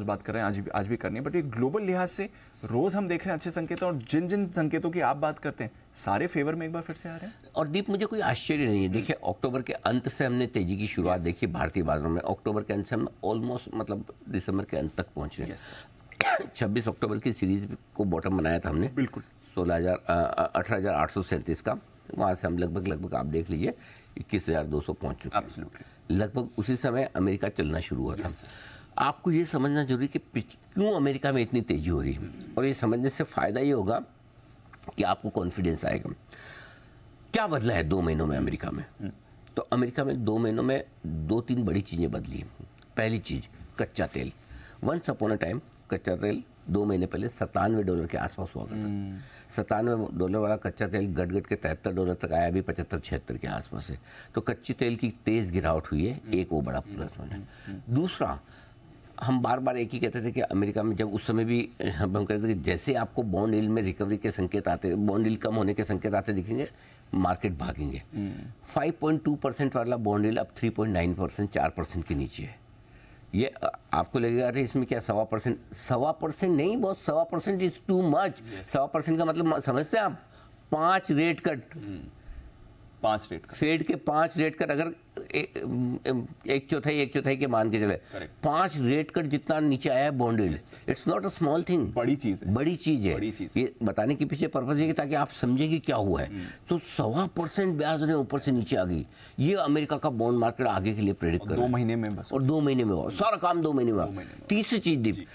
रोज बात कर रहे हैं, आज भी करनी है, बट ये ग्लोबल लिहाज से रोज हम देख रहे हैं अच्छे संकेत, और जिन जिन संकेतों की आप बात करते हैं सारे फेवर में एक बार फिर से आ रहे हैं। और दीप, मुझे कोई आश्चर्य नहीं है। देखिए, अक्टूबर के अंत से हमने तेजी की शुरुआत देखी भारतीय बाजारों में। अक्टूबर के अंत से हम ऑलमोस्ट मतलब दिसंबर के अंत तक पहुंच रहे हैं। 26 अक्टूबर की सीरीज को बॉटम बनाया था हमने, बिल्कुल 18,837 का। वहाँ से हम लगभग आप देख लीजिए 21,200 पहुँच चुके हैं। लगभग उसी समय अमेरिका चलना शुरू हुआ था। आपको ये समझना जरूरी कि क्यों अमेरिका में इतनी तेजी हो रही है, और ये समझने से फ़ायदा ये होगा कि आपको कॉन्फिडेंस आएगा। क्या बदला है 2 महीनों में अमेरिका में? तो अमेरिका में 2 महीनों में 2-3 बड़ी चीज़ें बदली हैं। पहली चीज़, कच्चा तेल। वंस अपॉन अ टाइम कच्चा तेल 2 महीने पहले $97 के आसपास हुआ करता था। $97 वाला कच्चा तेल गट के $73 तक आया, अभी 75-76 के आसपास है। तो कच्चे तेल की तेज़ गिरावट हुई है, एक वो बड़ा प्लस पॉइंट है। दूसरा, हम बार बार एक ही कहते थे कि अमेरिका में, जब उस समय भी हम कहते थे कि जैसे आपको बॉन्ड यील्ड में रिकवरी के संकेत आते, बॉन्ड यील्ड कम होने के संकेत आते दिखेंगे, मार्केट भागेंगे। 5.2% वाला बॉन्ड यील्ड अब 3.9%, 4% के नीचे है। ये आपको लगेगा अरे इसमें क्या 1.25% नहीं, बहुत 1.25% इज टू मच। 1.25% का मतलब समझते हैं आप? 5 रेट कट, 5 रेट फेड के 5 रेट कट, अगर एक चौथाई के मान के चले, 5 रेट कट जितना नीचे आया है bond yield, it's not a small thing, बड़ी चीज है। ये बताने के पीछे पर्पज है कि ताकि आप समझें कि क्या हुआ है। तो 1.25% ब्याज दरें ऊपर से नीचे आ गई। ये अमेरिका का बॉन्ड मार्केट आगे के लिए प्रेडिक्ट कर रहा है। 2 महीने में बस, और 2 महीने में हुआ सारा काम, 2 महीने में हुआ। तीसरी चीज दीप,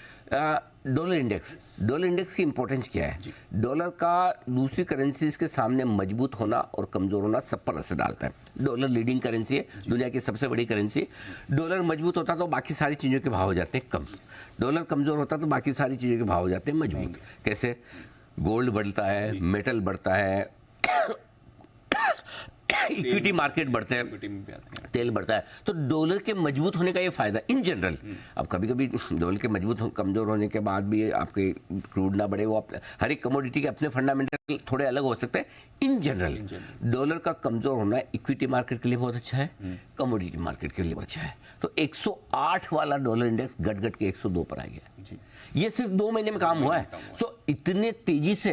डॉलर इंडेक्स की इंपॉर्टेंस क्या है? डॉलर का दूसरी करेंसीज के सामने मजबूत होना और कमजोर होना सब पर असर डालता है। डॉलर लीडिंग करेंसी है, दुनिया की सबसे बड़ी करेंसी। डॉलर मजबूत होता तो बाकी सारी चीज़ों के भाव हो जाते हैं कम, डॉलर कमजोर होता तो बाकी सारी चीज़ों के भाव हो जाते हैं मजबूत। कैसे? गोल्ड बढ़ता है, मेटल बढ़ता है, इक्विटी मार्केट बढ़ते हैं, तेल बढ़ता है। तो डॉलर के मजबूत होने का ये फायदा इन जनरल। अब कभी कभी डॉलर के कमजोर होने के बाद भी आपके क्रूड ना बढ़े, वो हर एक कमोडिटी के अपने फंडामेंटल थोड़े अलग हो सकते हैं। इन जनरल डॉलर का कमजोर होना इक्विटी मार्केट के लिए बहुत अच्छा है, कमोडिटी मार्केट के लिए बहुत अच्छा है। तो 108 वाला डॉलर इंडेक्स गट के 102 पर आ गया। ये सिर्फ 2 महीने में काम हुआ है। तो इतने तेजी से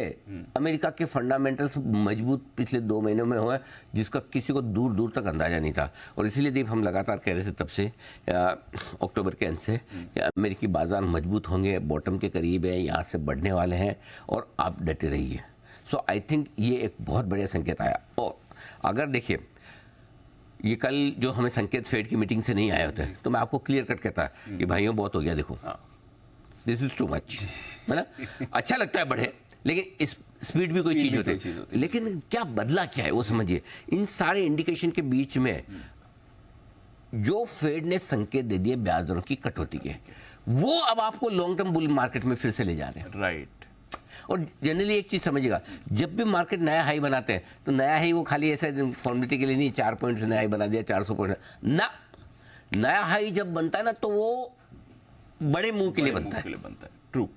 अमेरिका के फंडामेंटल्स मजबूत पिछले 2 महीनों में हुआ है, जिसका किसी को दूर दूर तक अंदाजा नहीं था। और इसीलिए दीप, हम लगातार कह रहे थे तब से, अक्टूबर के अंत से, अमेरिकी बाजार मजबूत होंगे, बॉटम के करीब है, यहाँ से बढ़ने वाले हैं, और आप डटे रहिए। सो आई थिंक ये एक बहुत बढ़िया संकेत आया। और अगर देखिए, ये कल जो हमें संकेत फेड की मीटिंग से नहीं आए होते, तो मैं आपको क्लियर कट कहता कि भाइयों बहुत हो गया, देखो दिस इज टू मच, है ना? अच्छा लगता है बढ़े, लेकिन इस स्पीड भी कोई चीज होती है। लेकिन क्या बदला क्या है वो समझिए। इन सारे इंडिकेशन के बीच में जो फेड ने संकेत दे दिए ब्याज दरों की कटौती के, वो अब आपको लॉन्ग टर्म बुल मार्केट में फिर से ले जा रहे हैं। राइट। और जनरली एक चीज समझिएगा, जब भी मार्केट नया हाई बनाते हैं तो नया हाई वो खाली ऐसा फॉर्मेलिटी के लिए नहीं, 4 पॉइंट से नया हाई बना दिया, 400 पॉइंट ना। नया हाई जब बनता है ना, तो वो बड़े मुंह के लिए बनता है। ट्रू,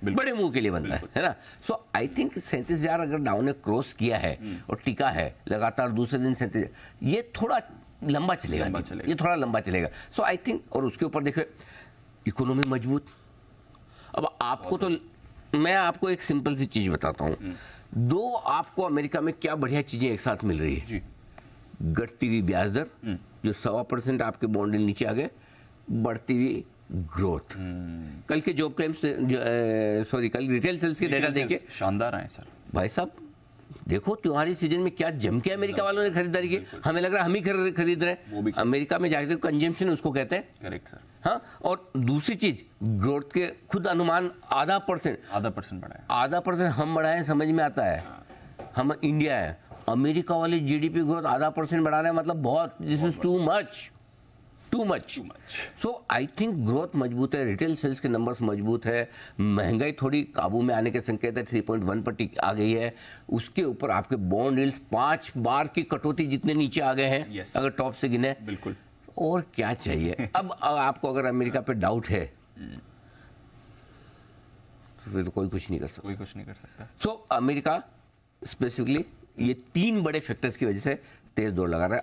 बड़े मुंह के लिए बनता है ना? सो आई थिंक 37,000 अगर डाउन ने क्रॉस किया है और टिका है लगातार दूसरे दिन 37, ये थोड़ा लंबा चलेगा, ये थोड़ा लंबा चलेगा। सो आई थिंक, और उसके ऊपर देखिए इकोनॉमी मजबूत। अब आपको तो मैं आपको एक सिंपल सी चीज बताता हूँ। दो आपको अमेरिका में क्या बढ़िया चीजें एक साथ मिल रही है। घटती हुई ब्याज दर, जो 1.25% आपके बॉन्ड नीचे आ गए, बढ़ती हुई ग्रोथ। कल के जॉब क्लेम्स, कल रिटेल सेल्स के डेटा देखिए, शानदार आए सर। भाई साहब देखो, त्योहारी सीजन में क्या जम के अमेरिका वालों ने खरीदारी की। हमें लग रहा है हम ही खरीद रहे हैं। अमेरिका में जाकर कंजम्पशन उसको कहते हैं। Correct sir. हाँ, और दूसरी चीज, ग्रोथ के खुद अनुमान आधा परसेंट बढ़ाए, हम बढ़ाए, समझ में आता है। हम इंडिया है, अमेरिका वाले जीडीपी ग्रोथ आधा % बढ़ा रहे हैं, मतलब बहुत, this is too much. So I think growth मजबूत है, रिटेल सेल्स के नंबर्स मजबूत है, महंगाई थोड़ी काबू में आने के संकेत है, 3.1 पर आ गई है। उसके ऊपर आपके बॉन्ड यील्ड्स 5 बार की कटौती जितने नीचे आ गए हैं, अगर टॉप से गिने। बिल्कुल। और क्या चाहिए? अब आपको अगर अमेरिका पे डाउट है तो फिर तो कोई कुछ नहीं कर सकता। सो अमेरिका स्पेसिफिकली ये 3 बड़े फैक्टर्स की वजह से तेज दौड़ लगा रहा है।